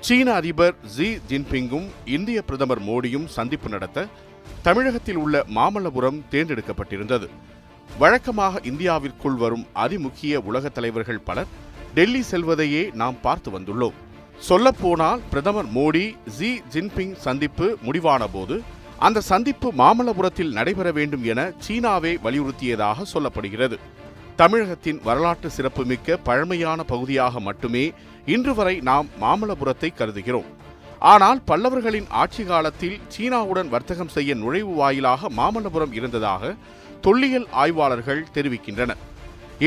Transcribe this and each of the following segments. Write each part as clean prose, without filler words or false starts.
சீன அதிபர் ஜி ஜின்பிங்கும் இந்திய பிரதமர் மோடியும் சந்திப்பு நடத்த தமிழகத்தில் உள்ள மாமல்லபுரம் தேர்ந்தெடுக்கப்பட்டிருந்தது. வழக்கமாக இந்தியாவிற்குள் வரும் அதிமுக்கிய உலக தலைவர்கள் பலர் டெல்லி செல்வதையே நாம் பார்த்து வந்துள்ளோம். சொல்லப்போனால் பிரதமர் மோடி ஜி ஜின்பிங் சந்திப்பு முடிவான போது அந்த சந்திப்பு மாமல்லபுரத்தில் நடைபெற வேண்டும் என சீனாவே வலியுறுத்தியதாக சொல்லப்படுகிறது. தமிழகத்தின் வரலாற்று சிறப்புமிக்க பழமையான பகுதியாக மட்டுமே இன்று வரை நாம் மாமல்லபுரத்தை கருதுகிறோம். ஆனால் பல்லவர்களின் ஆட்சி காலத்தில் சீனாவுடன் வர்த்தகம் செய்ய நுழைவு வாயிலாக மாமல்லபுரம் இருந்ததாக தொல்லியல் ஆய்வாளர்கள் தெரிவிக்கின்றனர்.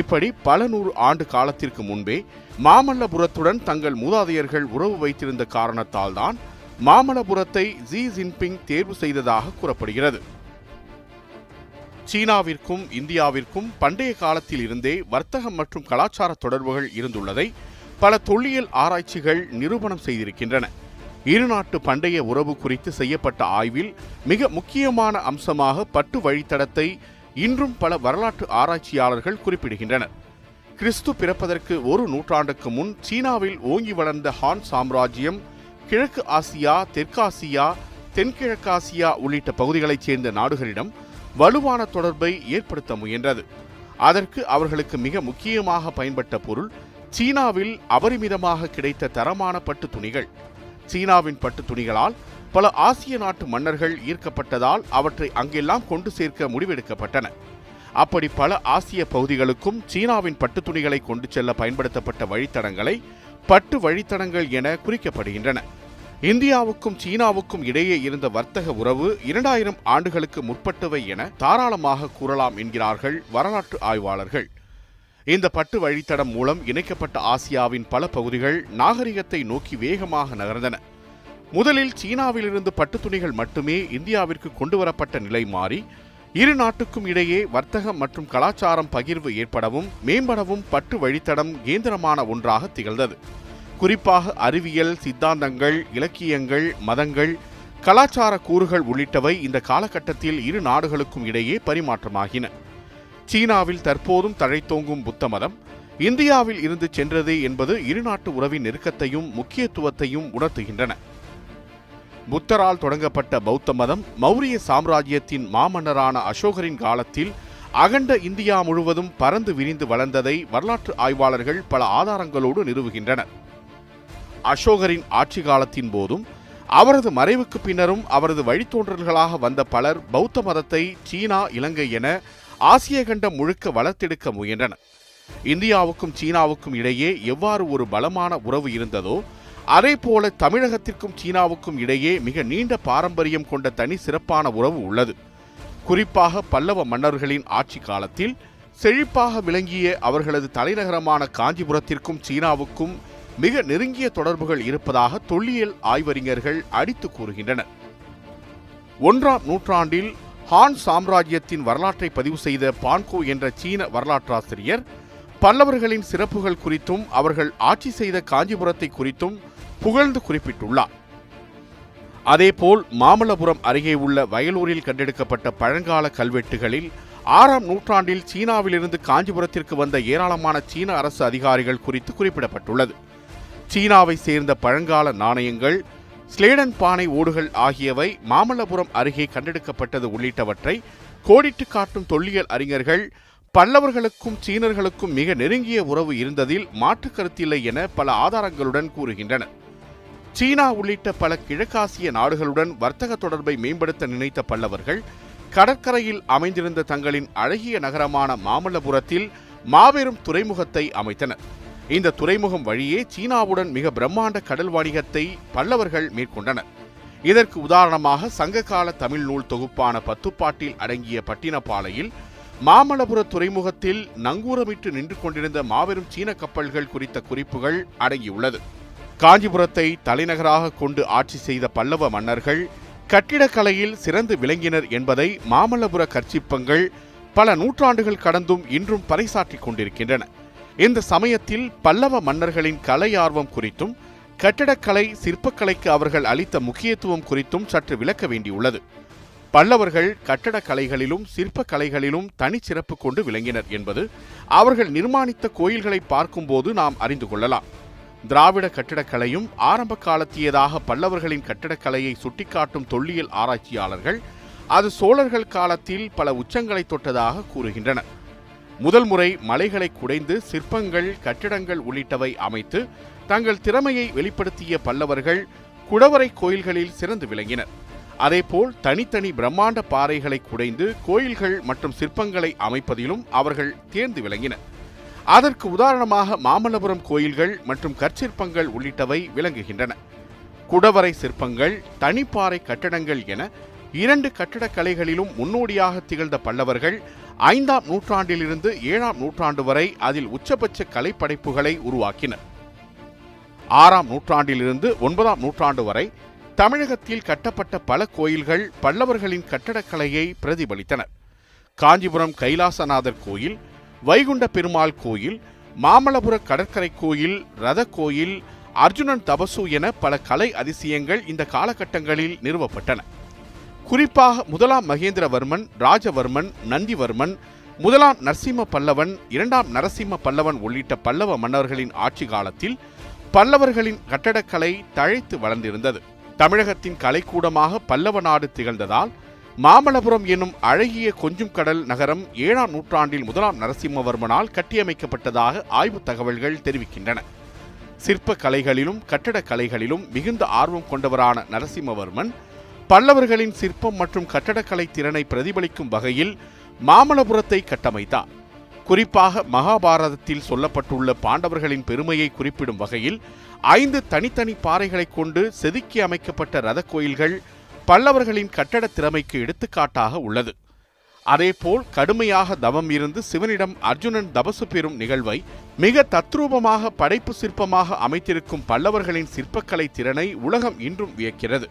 இப்படி பல நூறு ஆண்டு காலத்திற்கு முன்பே மாமல்லபுரத்துடன் தங்கள் மூதாதையர்கள் உறவு வைத்திருந்த காரணத்தால் தான் மாமல்லபுரத்தை ஜி ஜின்பிங் தேர்வு செய்ததாக கூறப்படுகிறது. சீனாவிற்கும் இந்தியாவிற்கும் பண்டைய காலத்தில் இருந்தே வர்த்தகம் மற்றும் கலாச்சார தொடர்புகள் இருந்துள்ளதை பல தொல்லியல் ஆராய்ச்சிகள் நிரூபணம் செய்திருக்கின்றன. இருநாட்டு பண்டைய உறவு குறித்து செய்யப்பட்ட ஆய்வில் மிக முக்கியமான அம்சமாக பட்டு வழித்தடத்தை இன்றும் பல வரலாற்று ஆராய்ச்சியாளர்கள் குறிப்பிடுகின்றனர். கிறிஸ்து பிறப்பதற்கு ஒரு நூற்றாண்டுக்கு முன் சீனாவில் ஓங்கி வளர்ந்த ஹான் சாம்ராஜ்யம் கிழக்கு ஆசியா, தெற்காசியா, தென்கிழக்காசியா உள்ளிட்ட பகுதிகளைச் சேர்ந்த நாடுகளிடம் வலுவான தொடர்பை ஏற்படுத்த முயன்றது. அதற்கு அவர்களுக்கு மிக முக்கியமாக பயன்பட்ட பொருள் சீனாவில் அபரிமிதமாக கிடைத்த தரமான பட்டு துணிகள். சீனாவின் பட்டு துணிகளால் பல ஆசிய நாட்டு மன்னர்கள் ஈர்க்கப்பட்டதால் அவற்றை அங்கெல்லாம் கொண்டு சேர்க்க முடிவெடுக்கப்பட்டன. அப்படி பல ஆசிய பகுதிகளுக்கும் சீனாவின் பட்டு துணிகளை கொண்டு செல்ல பயன்படுத்தப்பட்ட வழித்தடங்களை பட்டு வழித்தடங்கள் என குறிக்கப்படுகின்றன. இந்தியாவுக்கும் சீனாவுக்கும் இடையே இருந்த வர்த்தக உறவு 2000 ஆண்டுகளுக்கு முற்பட்டவை என தாராளமாக கூறலாம் என்கிறார்கள் வரலாற்று ஆய்வாளர்கள். இந்த பட்டு வழித்தடம் மூலம் இணைக்கப்பட்ட ஆசியாவின் பல பகுதிகள் நாகரிகத்தை நோக்கி வேகமாக நகர்ந்தன. முதலில் சீனாவிலிருந்து பட்டு துணிகள் மட்டுமே இந்தியாவிற்கு கொண்டுவரப்பட்ட நிலை மாறி இரு நாட்டுக்கும் இடையே வர்த்தகம் மற்றும் கலாச்சாரம் பகிர்வு ஏற்படவும் மேம்படவும் பட்டு வழித்தடம் கேந்திரமான ஒன்றாக திகழ்ந்தது. குறிப்பாக அறிவியல், சித்தாந்தங்கள், இலக்கியங்கள், மதங்கள், கலாச்சார கூறுகள் உள்ளிட்டவை இந்த காலகட்டத்தில் இரு நாடுகளுக்கும் இடையே பரிமாற்றமாகின. சீனாவில் தற்போதும் தழைத்தோங்கும் புத்த மதம் இந்தியாவில் இருந்து சென்றது என்பது இருநாட்டு உறவின் நெருக்கத்தையும் முக்கியத்துவத்தையும் உணர்த்துகின்றன. புத்தரால் தொடங்கப்பட்ட பௌத்த மதம் மௌரிய சாம்ராஜ்யத்தின் மாமன்னரான அசோகரின் காலத்தில் அகண்ட இந்தியா முழுவதும் பறந்து விரிந்து வளர்ந்ததை வரலாற்று ஆய்வாளர்கள் பல ஆதாரங்களோடு நிறுவுகின்றனர். அசோகரின் ஆட்சி காலத்தின் போதும் அவரது மறைவுக்கு பின்னரும் அவரது வழித்தோன்றல்களாக வந்த பலர் பௌத்த மதத்தை சீனா, இலங்கை என ஆசிய கண்டம் முழுக்க வளர்த்தெடுக்க முயன்றனர். இந்தியாவுக்கும் சீனாவுக்கும் இடையே எவ்வாறு ஒரு பலமான உறவு இருந்ததோ அதே போல தமிழகத்திற்கும் சீனாவுக்கும் இடையே மிக நீண்ட பாரம்பரியம் கொண்ட தனி சிறப்பான உறவு உள்ளது. குறிப்பாக பல்லவ மன்னர்களின் ஆட்சி காலத்தில் செழிப்பாக விளங்கிய அவர்களது தலைநகரமான காஞ்சிபுரத்திற்கும் சீனாவுக்கும் மிக நெருங்கிய தொடர்புகள் இருப்பதாக தொல்லியல் ஆய்வறிஞர்கள் அடித்து கூறுகின்றனர். 1ஆம் நூற்றாண்டில் ஹான் சாம்ராஜ்யத்தின் வரலாற்றை பதிவு செய்த பான்கோ என்ற சீன வரலாற்றாசிரியர் பல்லவர்களின் சிறப்புகள் குறித்தும் அவர்கள் ஆட்சி செய்த காஞ்சிபுரத்தை குறித்தும் புகழ்ந்து குறிப்பிட்டுள்ளார். அதேபோல் மாமல்லபுரம் அருகே உள்ள வயலூரில் கண்டெடுக்கப்பட்ட பழங்கால கல்வெட்டுகளில் 6ஆம் நூற்றாண்டில் சீனாவிலிருந்து காஞ்சிபுரத்திற்கு வந்த ஏராளமான சீன அரசு அதிகாரிகள் குறித்து குறிப்பிடப்பட்டுள்ளது. சீனாவை சேர்ந்த பழங்கால நாணயங்கள், ஸ்லேடன் பானை ஓடுகள் ஆகியவை மாமல்லபுரம் அருகே கண்டெடுக்கப்பட்டது உள்ளிட்டவற்றை கோடிட்டு காட்டும் தொல்லியல் அறிஞர்கள் பல்லவர்களுக்கும் சீனர்களுக்கும் மிக நெருங்கிய உறவு இருந்ததில் மாற்று கருத்தில்லை என பல ஆதாரங்களுடன் கூறுகின்றனர். சீனா உள்ளிட்ட பல கிழக்காசிய நாடுகளுடன் வர்த்தக தொடர்பை மேம்படுத்த நினைத்த பல்லவர்கள் கடற்கரையில் அமைந்திருந்த தங்களின் அழகிய நகரமான மாமல்லபுரத்தில் மாபெரும் துறைமுகத்தை அமைத்தனர். இந்த துறைமுகம் வழியே சீனாவுடன் மிக பிரம்மாண்ட கடல் வணிகத்தை பல்லவர்கள் மேற்கொண்டனர். இதற்கு உதாரணமாக சங்ககால தமிழ் நூல் தொகுப்பான பத்துப்பாட்டில் அடங்கிய பட்டினப்பாலையில் மாமல்லபுர துறைமுகத்தில் நங்கூரமிட்டு நின்று கொண்டிருந்த மாபெரும் சீன கப்பல்கள் குறித்த குறிப்புகள் அடங்கியுள்ளது. காஞ்சிபுரத்தை தலைநகராக கொண்டு ஆட்சி செய்த பல்லவ மன்னர்கள் கட்டிடக்கலையில் சிறந்து விளங்கினர் என்பதை மாமல்லபுர கற்சிற்பங்கள் பல நூற்றாண்டுகள் கடந்தும் இன்றும் பறைசாற்றிக் கொண்டிருக்கின்றன. இந்த சமயத்தில் பல்லவ மன்னர்களின் கலை ஆர்வம் குறித்தும் கட்டிடக்கலை, சிற்பக்கலைக்கு அவர்கள் அளித்த முக்கியத்துவம் குறித்தும் சற்று விளக்க வேண்டியுள்ளது. பல்லவர்கள் கட்டடக்கலைகளிலும் சிற்பக்கலைகளிலும் தனிச்சிறப்பு கொண்டு விளங்கினர் என்பது அவர்கள் நிர்மாணித்த கோயில்களை பார்க்கும்போது நாம் அறிந்து கொள்ளலாம். திராவிட கட்டிடக்கலையும் ஆரம்ப காலத்தியதாக பல்லவர்களின் கட்டிடக்கலையை சுட்டிக்காட்டும் தொல்லியல் ஆராய்ச்சியாளர்கள் அது சோழர்கள் காலத்தில் பல உச்சங்களை தொட்டதாக கூறுகின்றனர். முதல் முறை மலைகளை குடைந்து சிற்பங்கள், கட்டிடங்கள் உள்ளிட்டவை அமைத்து தங்கள் திறமையை வெளிப்படுத்திய பல்லவர்கள் குடவரை கோயில்களில் சிறந்து விளங்கினர். அதேபோல் தனித்தனி பிரம்மாண்ட பாறைகளை குடைந்து கோயில்கள் மற்றும் சிற்பங்களை அமைப்பதிலும் அவர்கள் தேர்ந்து விளங்கினர். அதற்கு உதாரணமாக மாமல்லபுரம் கோயில்கள் மற்றும் கற்சிற்பங்கள் உள்ளிட்டவை விளங்குகின்றன. குடவரை சிற்பங்கள், தனிப்பாறை கட்டடங்கள் என 2 கட்டடக்கலைகளிலும் முன்னோடியாக திகழ்ந்த பல்லவர்கள் 5ஆம் நூற்றாண்டிலிருந்து 7ஆம் நூற்றாண்டு வரை அதில் உச்சபட்ச கலைப்படைப்புகளை உருவாக்கினர். 6ஆம் நூற்றாண்டிலிருந்து 9ஆம் நூற்றாண்டு வரை தமிழகத்தில் கட்டப்பட்ட பல கோயில்கள் பல்லவர்களின் கட்டடக்கலையை பிரதிபலித்தன. காஞ்சிபுரம் கைலாசநாதர் கோயில், வைகுண்ட பெருமாள் கோயில், மாமல்லபுர கடற்கரை கோயில், ரத கோயில், அர்ஜுனன் தபசு என பல கலை அதிசயங்கள் இந்த காலகட்டங்களில் நிறுவப்பட்டன. குறிப்பாக 1ஆம் மகேந்திரவர்மன், ராஜவர்மன், நந்திவர்மன், 1ஆம் நரசிம்ம பல்லவன், 2ஆம் நரசிம்ம பல்லவன் உள்ளிட்ட பல்லவ மன்னர்களின் ஆட்சி காலத்தில் பல்லவர்களின் கட்டடக்கலை தழைத்து வளர்ந்திருந்தது. தமிழகத்தின் கலைக்கூடமாக பல்லவ நாடு திகழ்ந்ததால் மாமல்லபுரம் என்னும் அழகிய கொஞ்சும் கடல் நகரம் 7ஆம் நூற்றாண்டில் 1ஆம் நரசிம்மவர்மனால் கட்டியமைக்கப்பட்டதாக ஆய்வு தகவல்கள் தெரிவிக்கின்றன. சிற்ப கலைகளிலும் கட்டடக்கலைகளிலும் மிகுந்த ஆர்வம் கொண்டவரான நரசிம்மவர்மன் பல்லவர்களின் சிற்பம் மற்றும் கட்டடக்கலை திறனை பிரதிபலிக்கும் வகையில் மாமல்லபுரத்தை கட்டமைத்தார். குறிப்பாக மகாபாரதத்தில் சொல்லப்பட்டுள்ள பாண்டவர்களின் பெருமையை குறிப்பிடும் வகையில் 5 தனித்தனி பாறைகளை கொண்டு செதுக்கி அமைக்கப்பட்ட ரத கோயில்கள் பல்லவர்களின் கட்டட திறமைக்கு எடுத்துக்காட்டாக உள்ளது. அதேபோல் கடுமையாக தவம் இருந்து சிவனிடம் அர்ஜுனன் தபசு பெறும் நிகழ்வை மிக தத்ரூபமாக படைப்பு சிற்பமாக அமைத்திருக்கும் பல்லவர்களின் சிற்பக்கலை திறனை உலகம் இன்றும் வியக்கிறது.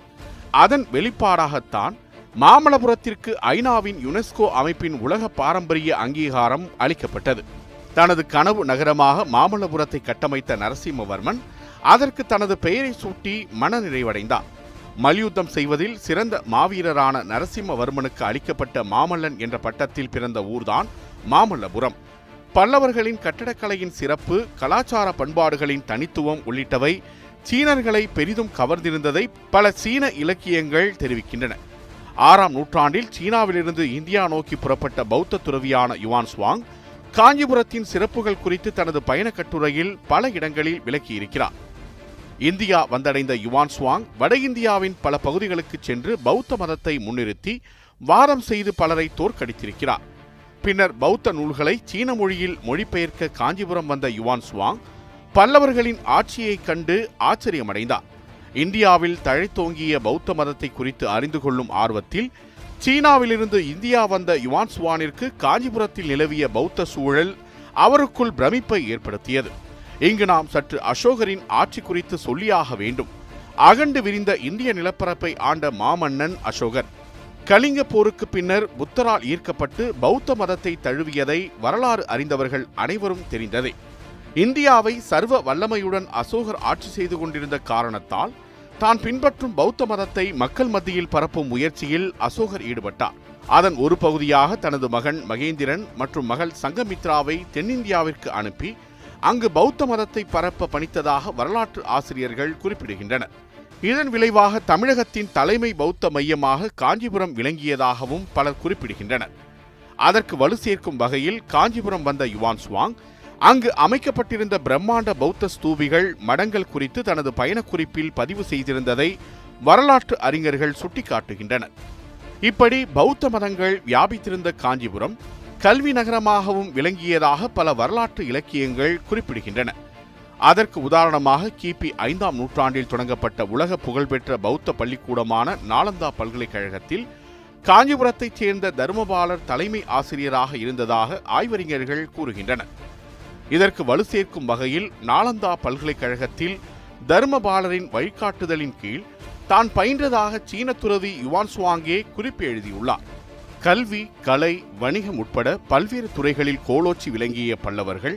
அதன் வெளிப்பாடாகத்தான் மாமல்லபுரத்திற்கு ஐநாவின் யுனெஸ்கோ அமைப்பின் உலக பாரம்பரிய அங்கீகாரம் அளிக்கப்பட்டது. தனது கனவு நகரமாக மாமல்லபுரத்தை கட்டமைத்த நரசிம்மவர்மன் அதற்கு தனது பெயரை சூட்டி மனநிறைவடைந்தார். மல்யுத்தம் செய்வதில் சிறந்த மாவீரரான நரசிம்மவர்மனுக்கு அளிக்கப்பட்ட மாமல்லன் என்ற பட்டத்தில் பிறந்த ஊர்தான் மாமல்லபுரம். பல்லவர்களின் கட்டடக்கலையின் சிறப்பு, கலாச்சார பண்பாடுகளின் தனித்துவம் உள்ளிட்டவை சீனர்களை பெரிதும் கவர்ந்திருந்ததை பல சீன இலக்கியங்கள் தெரிவிக்கின்றன. 6ஆம் நூற்றாண்டில் சீனாவிலிருந்து இந்தியா நோக்கி புறப்பட்ட பௌத்த துறவியான யுவான் சுவாங் காஞ்சிபுரத்தின் சிறப்புகள் குறித்து தனது பயண கட்டுரையில் பல இடங்களில் விளக்கியிருக்கிறார். இந்தியா வந்தடைந்த யுவான் சுவாங் வட இந்தியாவின் பல பகுதிகளுக்கு சென்று பௌத்த மதத்தை முன்னிறுத்தி வாதம் செய்து பலரை தோற்கடித்திருக்கிறார். பின்னர் பௌத்த நூல்களை சீன மொழியில் மொழிபெயர்க்க காஞ்சிபுரம் வந்த யுவான் சுவாங் பல்லவர்களின் ஆட்சியை கண்டு ஆச்சரியமடைந்தார். இந்தியாவில் தழைத்தோங்கிய பௌத்த மதத்தை குறித்து அறிந்து கொள்ளும் ஆர்வத்தில் சீனாவிலிருந்து இந்தியா வந்த யுவான் சுவானிற்கு காஞ்சிபுரத்தில் நிலவிய பௌத்த சூழல் அவருக்குள் பிரமிப்பை ஏற்படுத்தியது. இங்கு நாம் சற்று அசோகரின் ஆட்சி குறித்து சொல்லியாக வேண்டும். அகண்டு விரிந்த இந்திய நிலப்பரப்பை ஆண்ட மாமன்னன் அசோகர். கலிங்க போருக்கு பின்னர் புத்தரால் ஈர்க்கப்பட்டு பௌத்த மதத்தை தழுவியதை வரலாறு அறிந்தவர்கள் அனைவரும் தெரிந்ததே. இந்தியாவை சர்வ வல்லமையுடன் அசோகர் ஆட்சி செய்து கொண்டிருந்த காரணத்தால் தான் பின்பற்றும் பௌத்த மதத்தை மக்கள் மத்தியில் பரப்பும் முயற்சியில் அசோகர் ஈடுபட்டார். அதன் ஒரு பகுதியாக தனது மகன் மகேந்திரன் மற்றும் மகள் சங்கமித்ராவை தென்னிந்தியாவிற்கு அனுப்பி அங்கு பௌத்த மதத்தை பரப்ப பணித்ததாக வரலாற்று ஆசிரியர்கள் குறிப்பிடுகின்றனர். இதன் விளைவாக தமிழகத்தின் தலைமை பௌத்த மையமாக காஞ்சிபுரம் விளங்கியதாகவும் பலர் குறிப்பிடுகின்றனர். அதற்கு வலு சேர்க்கும் வகையில் காஞ்சிபுரம் வந்த யுவான் சுவாங் அங்கு அமைக்கப்பட்டிருந்த பிரம்மாண்ட பௌத்த ஸ்தூபிகள், மடங்கள் குறித்து தனது பயணக்குறிப்பில் பதிவு செய்திருந்ததை வரலாற்று அறிஞர்கள் சுட்டிக்காட்டுகின்றனர். இப்படி பௌத்த மதங்கள் வியாபித்திருந்த காஞ்சிபுரம் கல்வி நகரமாகவும் விளங்கியதாக பல வரலாற்று இலக்கியங்கள் குறிப்பிடுகின்றன. அதற்கு உதாரணமாக கிபி 5ஆம் நூற்றாண்டில் தொடங்கப்பட்ட உலக புகழ்பெற்ற பௌத்த பள்ளிக்கூடமான நாலந்தா பல்கலைக்கழகத்தில் காஞ்சிபுரத்தைச் சேர்ந்த தர்மபாலர் தலைமை ஆசிரியராக இருந்ததாக ஆய்வறிஞர்கள் கூறுகின்றனர். இதற்கு வலு சேர்க்கும் வகையில் நாலந்தா பல்கலைக்கழகத்தில் தர்மபாலரின் வழிகாட்டுதலின் கீழ் தான் பயின்றதாக சீன துறவி யுவான் சுவாங்கே குறிப்பு எழுதியுள்ளார். கல்வி, கலை, வணிகம் உட்பட பல்வேறு துறைகளில் கோலோச்சி விளங்கிய பல்லவர்கள்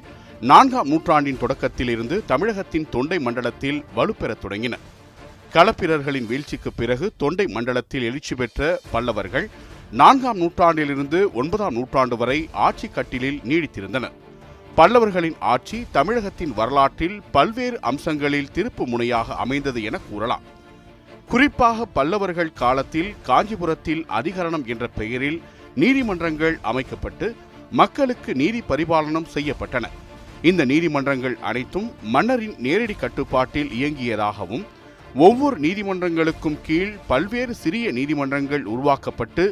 4ஆம் நூற்றாண்டின் தொடக்கத்தில் இருந்து தமிழகத்தின் தொண்டை மண்டலத்தில் வலுப்பெறத் தொடங்கினர். களப்பிரர்களின் வீழ்ச்சிக்கு பிறகு தொண்டை மண்டலத்தில் எழுச்சி பெற்ற பல்லவர்கள் 4ஆம் நூற்றாண்டிலிருந்து 9ஆம் நூற்றாண்டு வரை ஆட்சி கட்டிலில் நீடித்திருந்தனர். பல்லவர்களின் ஆட்சி தமிழகத்தின் வரலாற்றில் பல்வேறு அம்சங்களில் திருப்பு முனையாக அமைந்தது என கூறலாம். குறிப்பாக பல்லவர்கள் காலத்தில் காஞ்சிபுரத்தில் அதிகரணம் என்ற பெயரில் நீதிமன்றங்கள் அமைக்கப்பட்டு மக்களுக்கு நீதி பரிபாலனம் செய்யப்பட்டன. இந்த நீதிமன்றங்கள் அனைத்தும் மன்னரின் நேரடி கட்டுப்பாட்டில் இயங்கியதாகவும் ஒவ்வொரு நீதிமன்றங்களுக்கும் கீழ் பல்வேறு சிறிய நீதிமன்றங்கள் உருவாக்கப்பட்டு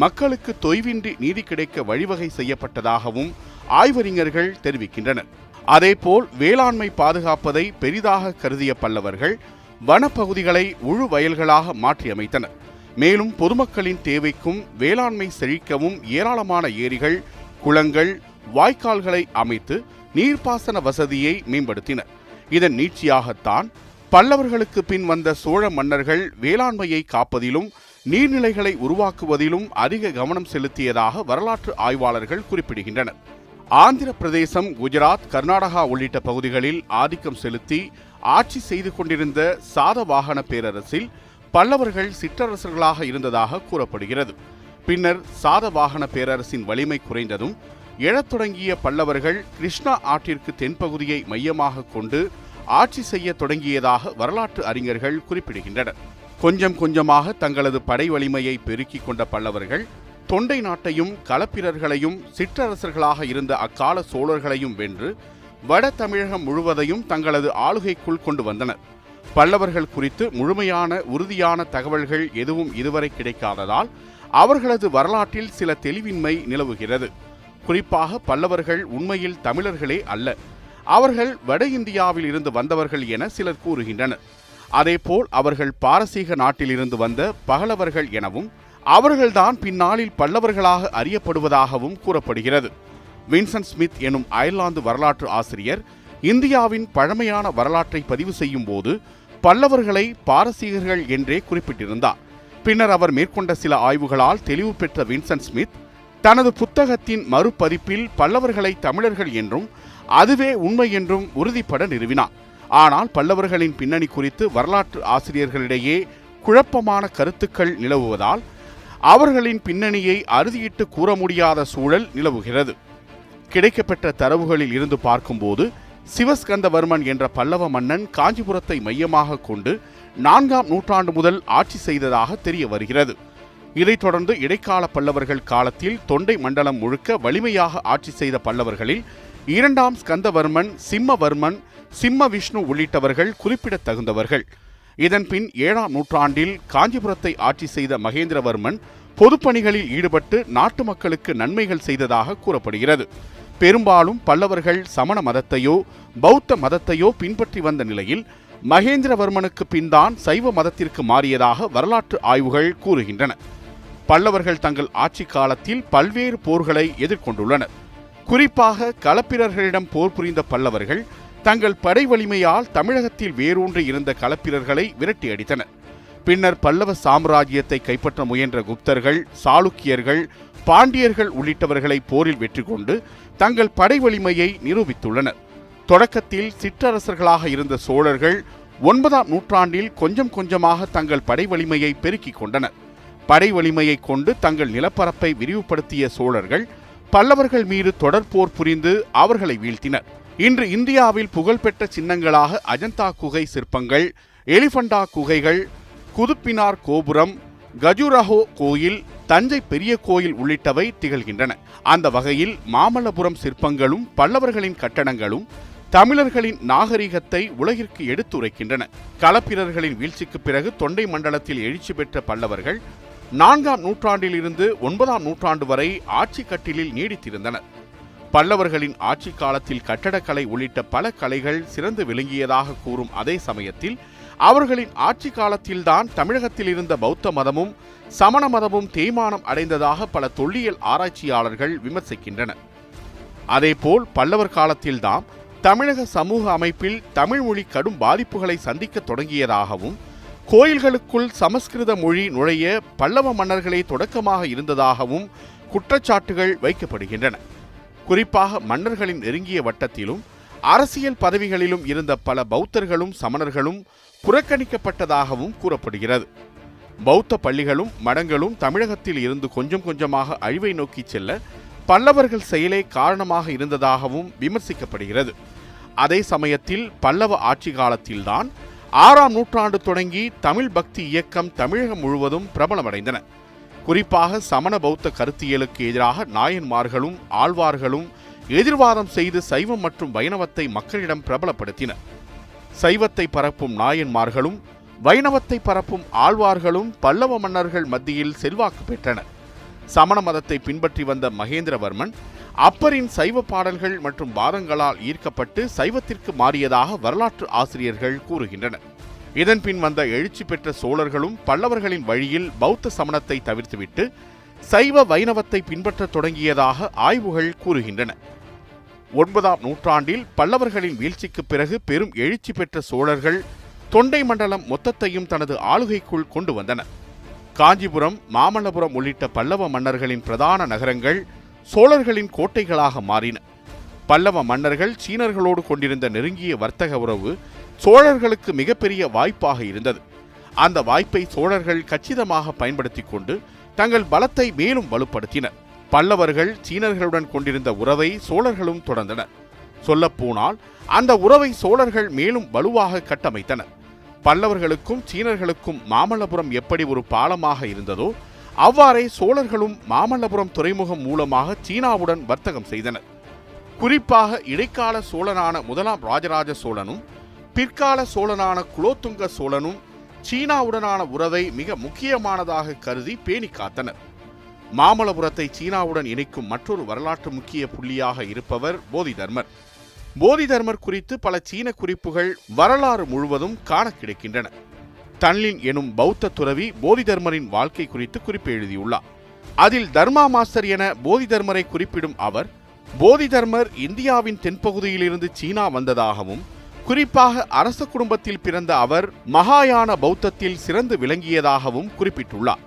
மக்களுக்கு தொய்வின்றி நீதி கிடைக்க வழிவகை செய்யப்பட்டதாகவும் ஆய்வறிஞர்கள் தெரிவிக்கின்றனர். அதேபோல் வேளாண்மை பாதுகாப்பதை பெரிதாக கருதிய பல்லவர்கள் வனப்பகுதிகளை உழு வயல்களாக மாற்றியமைத்தனர். மேலும் பொதுமக்களின் தேவைக்கும் வேளாண்மை செழிக்கவும் ஏராளமான ஏரிகள், குளங்கள், வாய்க்கால்களை அமைத்து நீர்ப்பாசன வசதியை மேம்படுத்தினர். இதன் நீட்சியாகத்தான் பல்லவர்களுக்கு பின் வந்த சோழ மன்னர்கள் வேளாண்மையை காப்பதிலும் நீர்நிலைகளை உருவாக்குவதிலும் அதிக கவனம் செலுத்தியதாக வரலாற்று ஆய்வாளர்கள் குறிப்பிடுகின்றனர். ஆந்திர பிரதேசம், குஜராத், கர்நாடகா உள்ளிட்ட பகுதிகளில் ஆதிக்கம் செலுத்தி ஆட்சி செய்து கொண்டிருந்த சாதவாகன பேரரசில் பல்லவர்கள் சிற்றரசர்களாக இருந்ததாக கூறப்படுகிறது. பின்னர் சாதவாகன பேரரசின் வலிமை குறைந்ததும் எழத் தொடங்கிய பல்லவர்கள் கிருஷ்ணா ஆற்றிற்கு தென்பகுதியை மையமாக கொண்டு ஆட்சி செய்ய தொடங்கியதாக வரலாற்று அறிஞர்கள் குறிப்பிடுகின்றனர். கொஞ்சம் கொஞ்சமாக தங்களது படை வலிமையை பெருக்கிக் கொண்ட பல்லவர்கள் தொண்டை நாட்டையும் களப்பிரர்களையும் சிற்றரசர்களாக இருந்த அக்கால சோழர்களையும் வென்று வட தமிழகம் முழுவதையும் தங்களது ஆளுகைக்குள் கொண்டு வந்தனர். பல்லவர்கள் குறித்து முழுமையான உறுதியான தகவல்கள் எதுவும் இதுவரை கிடைக்காததால் அவர்களது வரலாற்றில் சில தெளிவின்மை நிலவுகிறது. குறிப்பாக பல்லவர்கள் உண்மையில் தமிழர்களே அல்ல, அவர்கள் வட இந்தியாவில் இருந்து வந்தவர்கள் என சிலர் கூறுகின்றனர். அதேபோல் அவர்கள் பாரசீக நாட்டிலிருந்து வந்த பகலவர்கள் எனவும் அவர்கள்தான் பின்னாளில் பல்லவர்களாக அறியப்படுவதாகவும் கூறப்படுகிறது. வின்சென்ட் ஸ்மித் எனும் அயர்லாந்து வரலாற்று ஆசிரியர் இந்தியாவின் பழமையான வரலாற்றை பதிவு செய்யும் போது பல்லவர்களை பாரசீகர்கள் என்றே குறிப்பிட்டிருந்தார். பின்னர் அவர் மேற்கொண்ட சில ஆய்வுகளால் தெளிவு பெற்ற வின்சென்ட் ஸ்மித் தனது புத்தகத்தின் மறுபதிப்பில் பல்லவர்களை தமிழர்கள் என்றும் அதுவே உண்மை என்றும் உறுதிப்பட நிறுவினார். ஆனால் பல்லவர்களின் பின்னணி குறித்து வரலாற்று ஆசிரியர்களிடையே குழப்பமான கருத்துக்கள் நிலவுவதால் அவர்களின் பின்னணியை அறுதியிட்டு கூற முடியாத சூழல் நிலவுகிறது. கிடைக்கப்பெற்ற தரவுகளில் இருந்து பார்க்கும்போது சிவஸ்கந்தவர்மன் என்ற பல்லவ மன்னன் காஞ்சிபுரத்தை மையமாக கொண்டு 4ஆம் நூற்றாண்டு முதல் ஆட்சி செய்ததாக தெரிய வருகிறது. இதைத் தொடர்ந்து இடைக்கால பல்லவர்கள் காலத்தில் தொண்டை மண்டலம் முழுக்க வலிமையாக ஆட்சி செய்த பல்லவர்களில் 2ஆம் ஸ்கந்தவர்மன், சிம்மவர்மன், சிம்ம விஷ்ணு உள்ளிட்டவர்கள் குறிப்பிடத்தகுந்தவர்கள். இதன்பின் 7ஆம் நூற்றாண்டில் காஞ்சிபுரத்தை ஆட்சி செய்த மகேந்திரவர்மன் பொதுப்பணிகளில் ஈடுபட்டு நாட்டு மக்களுக்கு நன்மைகள் செய்ததாக கூறப்படுகிறது. பெரும்பாலும் பல்லவர்கள் சமண மதத்தையோ பௌத்த மதத்தையோ பின்பற்றி வந்த நிலையில் மகேந்திரவர்மனுக்கு பின்தான் சைவ மதத்திற்கு மாறியதாக வரலாற்று ஆய்வுகள் கூறுகின்றன. பல்லவர்கள் தங்கள் ஆட்சி காலத்தில் பல்வேறு போர்களை எதிர்கொண்டுள்ளனர். குறிப்பாக களப்பிரர்களிடம் போர் புரிந்த பல்லவர்கள் தங்கள் படை வலிமையால் தமிழகத்தில் வேரூன்றி இருந்த களப்பிரர்களை விரட்டி அடித்தனர். பின்னர் பல்லவ சாம்ராஜ்யத்தை கைப்பற்ற முயன்ற குப்தர்கள், சாளுக்கியர்கள், பாண்டியர்கள் உள்ளிட்டவர்களை போரில் வெற்றி கொண்டு தங்கள் படை வலிமையை நிரூபித்துள்ளனர். தொடக்கத்தில் சிற்றரசர்களாக இருந்த சோழர்கள் 9ஆம் நூற்றாண்டில் கொஞ்சம் கொஞ்சமாக தங்கள் படை வலிமையை பெருக்கிக் கொண்டனர். படை வலிமையை கொண்டு தங்கள் நிலப்பரப்பை விரிவுபடுத்திய சோழர்கள் பல்லவர்கள் மீது தொடர் போர் புரிந்து அவர்களை வீழ்த்தினர். இன்று இந்தியாவில் புகழ்பெற்ற சின்னங்களாக அஜந்தா குகை சிற்பங்கள், எலிஃபண்டா குகைகள், குதுப்பினார் கோபுரம், கஜுராஹோ கோயில், தஞ்சை பெரிய கோயில் உள்ளிட்டவை திகழ்கின்றன. அந்த வகையில் மாமல்லபுரம் சிற்பங்களும் பல்லவர்களின் கட்டடங்களும் தமிழர்களின் நாகரிகத்தை உலகிற்கு எடுத்துரைக்கின்றன. களப்பிரர்களின் வீழ்ச்சிக்கு பிறகு தொண்டை மண்டலத்தில் எழுச்சி பெற்ற பல்லவர்கள் 4ஆம் நூற்றாண்டில் இருந்து 9ஆம் நூற்றாண்டு வரை ஆட்சி கட்டிலில் நீடித்திருந்தனர். பல்லவர்களின் ஆட்சி காலத்தில் கட்டடக்கலை உள்ளிட்ட பல கலைகள் சிறந்து விளங்கியதாக கூறும் அதே சமயத்தில் அவர்களின் ஆட்சி காலத்தில்தான் தமிழகத்தில் இருந்த பௌத்த மதமும் சமண மதமும் தேய்மானம் அடைந்ததாக பல தொல்லியல் ஆராய்ச்சியாளர்கள் விமர்சிக்கின்றனர். அதேபோல் பல்லவர் காலத்தில்தான் தமிழக சமூக அமைப்பில் தமிழ் மொழி கடும் பாதிப்புகளை சந்திக்க தொடங்கியதாகவும் கோயில்களுக்குள் சமஸ்கிருத மொழி நுழைய பல்லவ மன்னர்களே தொடக்கமாக இருந்ததாகவும் குற்றச்சாட்டுகள் வைக்கப்படுகின்றன. குறிப்பாக மன்னர்களின் நெருங்கிய வட்டத்திலும் அரசியல் பதவிகளிலும் இருந்த பல பௌத்தர்களும் சமணர்களும் புறக்கணிக்கப்பட்டதாகவும் கூறப்படுகிறது. பௌத்த பள்ளிகளும் மடங்களும் தமிழகத்தில் இருந்து கொஞ்சம் கொஞ்சமாக அழிவை நோக்கி செல்ல பல்லவர்கள் செயலே காரணமாக இருந்ததாகவும் விமர்சிக்கப்படுகிறது. அதே சமயத்தில் பல்லவ ஆட்சி காலத்தில்தான் 6ஆம் நூற்றாண்டு தொடங்கி தமிழ் பக்தி இயக்கம் தமிழகம் முழுவதும் பிரபலமடைந்தன. குறிப்பாக சமண பௌத்த கருத்தியலுக்கு எதிராக நாயன்மார்களும் ஆழ்வார்களும் எதிர்வாதம் செய்து சைவம் மற்றும் வைணவத்தை மக்களிடம் பிரபலப்படுத்தினர். சைவத்தை பரப்பும் நாயன்மார்களும் வைணவத்தை பரப்பும் ஆழ்வார்களும் பல்லவ மன்னர்கள் மத்தியில் செல்வாக்கு பெற்றனர். சமண மதத்தை பின்பற்றி வந்த மகேந்திரவர்மன் அப்பரின் சைவ பாடல்கள் மற்றும் வாதங்களால் ஈர்க்கப்பட்டு சைவத்திற்கு மாறியதாக வரலாற்று ஆசிரியர்கள் கூறுகின்றனர். இதன்பின் வந்த எழுச்சி பெற்ற சோழர்களும் பல்லவர்களின் வழியில் பௌத்த சமணத்தை தவிர்த்துவிட்டு சைவ வைணவத்தை பின்பற்றத் தொடங்கியதாக ஆய்வுகள் கூறுகின்றன. 9ஆம் நூற்றாண்டில் பல்லவர்களின் வீழ்ச்சிக்கு பிறகு பெரும் எழுச்சி பெற்ற சோழர்கள் தொண்டை மண்டலம் மொத்தத்தையும் தனது ஆளுகைக்குள் கொண்டு வந்தனர். காஞ்சிபுரம், மாமல்லபுரம் உள்ளிட்ட பல்லவ மன்னர்களின் பிரதான நகரங்கள் சோழர்களின் கோட்டைகளாக மாறின. பல்லவ மன்னர்கள் சீனர்களோடு கொண்டிருந்த நெருங்கிய வர்த்தக உறவு சோழர்களுக்கு மிகப்பெரிய வாய்ப்பாக இருந்தது. அந்த வாய்ப்பை சோழர்கள் கச்சிதமாக பயன்படுத்தி கொண்டு தங்கள் பலத்தை மேலும் வலுப்படுத்தினர். பல்லவர்கள் சீனர்களுடன் கொண்டிருந்த உறவை சோழர்களும் தொடர்ந்தனர். சொல்லப்போனால் அந்த உறவை சோழர்கள் மேலும் வலுவாக கட்டமைத்தனர். பல்லவர்களுக்கும் சீனர்களுக்கும் மாமல்லபுரம் எப்படி ஒரு பாலமாக இருந்ததோ அவ்வாறே சோழர்களும் மாமல்லபுரம் துறைமுகம் மூலமாக சீனாவுடன் வர்த்தகம் செய்தனர். குறிப்பாக இடைக்கால சோழனான 1ஆம் ராஜராஜ சோழனும் பிற்கால சோழனான குலோத்துங்க சோழனும் சீனாவுடனான உறவை மிக முக்கியமானதாக கருதி பேணி காத்தனர். மாமல்லபுரத்தை சீனாவுடன் இணைக்கும் மற்றொரு வரலாற்று முக்கிய புள்ளியாக இருப்பவர் போதிதர்மர். போதிதர்மர் குறித்து பல சீன குறிப்புகள் வரலாறு முழுவதும் காண கிடைக்கின்றன. தன்லின் எனும் பௌத்த துறவி போதிதர்மரின் வாழ்க்கை குறித்து குறிப்பு எழுதியுள்ளார். அதில் தர்மா மாஸ்டர் என போதிதர்மரை குறிப்பிடும் அவர், போதிதர்மர் இந்தியாவின் தென்பகுதியிலிருந்து சீனா வந்ததாகவும், குறிப்பாக அரச குடும்பத்தில் பிறந்த அவர் மகாயான பௌத்தத்தில் சிறந்து விளங்கியதாகவும் குறிப்பிட்டுள்ளார்.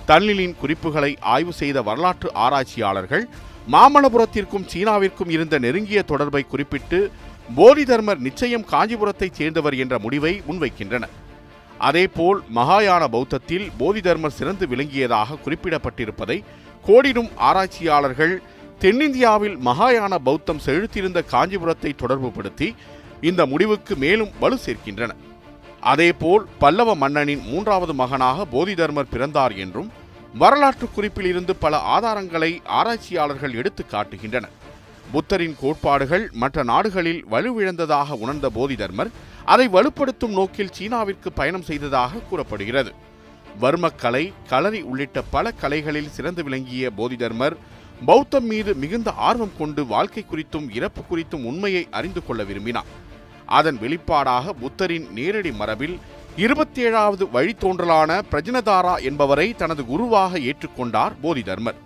தன்லினின் குறிப்புகளை ஆய்வு செய்த வரலாற்று ஆராய்ச்சியாளர்கள் மாமல்லபுரத்திற்கும் சீனாவிற்கும் இருந்த நெருங்கிய தொடர்பை குறிப்பிட்டு போதிதர்மர் நிச்சயம் காஞ்சிபுரத்தைச் சேர்ந்தவர் என்ற முடிவை முன்வைக்கின்றனர். அதேபோல் மகாயான பௌத்தத்தில் போதிதர்மர் சிறந்து விளங்கியதாக குறிப்பிடப்பட்டிருப்பதை கோடிடும் ஆராய்ச்சியாளர்கள் தென்னிந்தியாவில் மகாயான பௌத்தம் செழித்திருந்த காஞ்சிபுரத்தை தொடர்புபடுத்தி இந்த முடிவுக்கு மேலும் வலு சேர்க்கின்றனர். அதேபோல் பல்லவ மன்னனின் 3வது மகனாக போதிதர்மர் பிறந்தார் என்றும் வரலாற்று குறிப்பில் இருந்து பல ஆதாரங்களை ஆராய்ச்சியாளர்கள் எடுத்து காட்டுகின்றனர். புத்தரின் கோட்பாடுகள் மற்ற நாடுகளில் வலுவிழந்ததாக உணர்ந்த போதிதர்மர் அதை வலுப்படுத்தும் நோக்கில் சீனாவிற்கு பயணம் செய்ததாக கூறப்படுகிறது. வர்மக்கலை, களரி உள்ளிட்ட பல கலைகளில் சிறந்து விளங்கிய போதிதர்மர் பௌத்தம் மீது மிகுந்த ஆர்வம் கொண்டு வாழ்க்கை குறித்தும் இறப்பு குறித்தும் உண்மையை அறிந்து கொள்ள விரும்பினார். அதன் வெளிப்பாடாக புத்தரின் நேரடி மரபில் 27வது வழித்தோன்றலான பிரஜனதாரா என்பவரை தனது குருவாக ஏற்றுக்கொண்டார் போதிதர்மர்.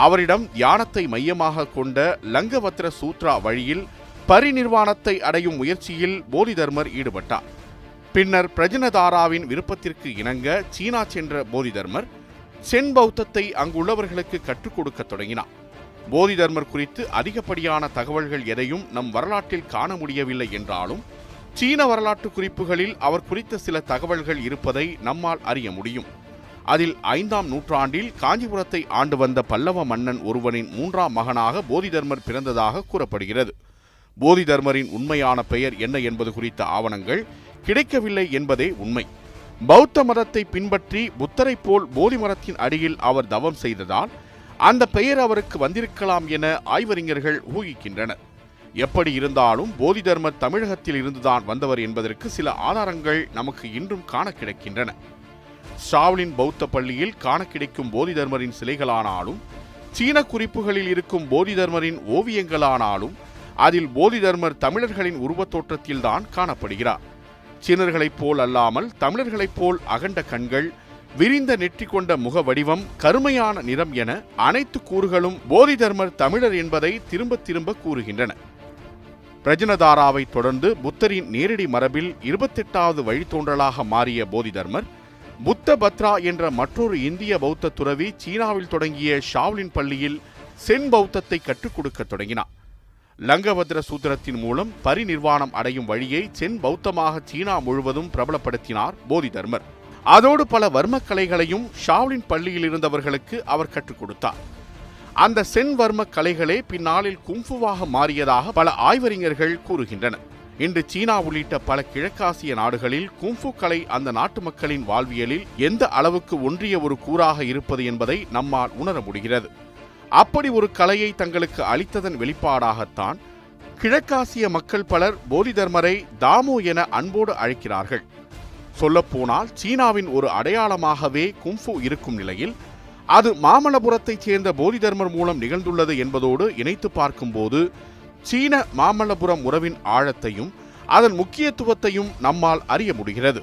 அவரிடம் தியானத்தை மையமாக கொண்ட லங்கவத்ர சூத்ரா வழியில் பரிநிர்வாணத்தை அடையும் முயற்சியில் போதிதர்மர் ஈடுபட்டார். பின்னர் பிரஜனதாராவின் விருப்பத்திற்கு இணங்க சீனா சென்ற போதிதர்மர் சென் பௌத்தத்தை அங்குள்ளவர்களுக்கு கற்றுக் கொடுக்க தொடங்கினார். போதிதர்மர் குறித்து அதிகப்படியான தகவல்கள் எதையும் நம் வரலாற்றில் காண முடியவில்லை என்றாலும் சீன வரலாற்று குறிப்புகளில் அவர் குறித்த சில தகவல்கள் இருப்பதை நம்மால் அறிய முடியும். அதில் 5ஆம் நூற்றாண்டில் காஞ்சிபுரத்தை ஆண்டு வந்த பல்லவ மன்னன் ஒருவனின் 3ஆம் மகனாக போதிதர்மர் பிறந்ததாக கூறப்படுகிறது. போதிதர்மரின் உண்மையான பெயர் என்ன என்பது குறித்த ஆவணங்கள் கிடைக்கவில்லை என்பதே உண்மை. பௌத்த மதத்தை பின்பற்றி புத்தரை போல் போதி மரத்தின் அடியில் அவர் தவம் செய்ததால் அந்த பெயர் அவருக்கு வந்திருக்கலாம் என ஆய்வறிஞர்கள் ஊகிக்கின்றனர். எப்படி இருந்தாலும் போதிதர்மர் தமிழகத்தில் இருந்துதான் வந்தவர் என்பதற்கு சில ஆதாரங்கள் நமக்கு இன்றும் காண கிடைக்கின்றன. ஷாவ்லின் பௌத்த பள்ளியில் காண கிடைக்கும் போதிதர்மரின் சிலைகளானாலும் சீன குறிப்புகளில் இருக்கும் போதிதர்மரின் ஓவியங்களானாலும் அதில் போதிதர்மர் தமிழர்களின் உருவத் தோற்றத்தில்தான் காணப்படுகிறார். சீனர்களைப் போல் அல்லாமல் தமிழர்களைப் போல் அகண்ட கண்கள், விரிந்த நெற்றி கொண்ட முக வடிவம், கருமையான நிறம் என அனைத்து கூறுகளும் போதிதர்மர் தமிழர் என்பதை திரும்ப திரும்ப கூறுகின்றன. பிரஜனதாராவை தொடர்ந்து புத்தரின் நேரடி மரபில் 28வது வழித்தோன்றலாக மாறிய போதிதர்மர் புத்த பத்ரா என்ற மற்றொரு இந்திய பௌத்த துறவி சீனாவில் தொடங்கிய ஷாவ்லின் பள்ளியில் சென் பௌத்தத்தை கற்றுக் கொடுக்க தொடங்கினார். லங்கபத்ர சூத்திரத்தின் மூலம் பரிநிர்வாணம் அடையும் வழியை சென் பௌத்தமாக சீனா முழுவதும் பிரபலப்படுத்தினார் போதிதர்மர். அதோடு பல வர்மக்கலைகளையும் ஷாவ்லின் பள்ளியில் இருந்தவர்களுக்கு அவர் கற்றுக் கொடுத்தார். அந்த சென் வர்ம கலைகளே பின்னாளில் கும்ஃபுவாக மாறியதாக பல ஆய்வறிஞர்கள் கூறுகின்றனர். இன்று சீனா உள்ளிட்ட பல கிழக்காசிய நாடுகளில் கும்ஃபு கலை அந்த நாட்டு மக்களின் வாழ்வியலில் எந்த அளவுக்கு ஒன்றிய ஒரு கூறாக இருப்பது என்பதை நம்மால் உணர முடிகிறது. அப்படி ஒரு கலையை தங்களுக்கு அளித்ததன் வெளிப்பாடாகத்தான் கிழக்காசிய மக்கள் பலர் போதி தர்மரை தாமோ என அன்போடு அழைக்கிறார்கள். சொல்லப்போனால் சீனாவின் ஒரு அடையாளமாகவே கும்ஃபு இருக்கும் நிலையில் அது மாமல்லபுரத்தைச் சேர்ந்த போதி தர்மர் மூலம் நிகழ்ந்துள்ளது என்பதோடு இணைத்து பார்க்கும்போது சீன மாமல்லபுரம் உறவின் ஆழத்தையும் அதன் முக்கியத்துவத்தையும் நம்மால் அறிய முடிகிறது.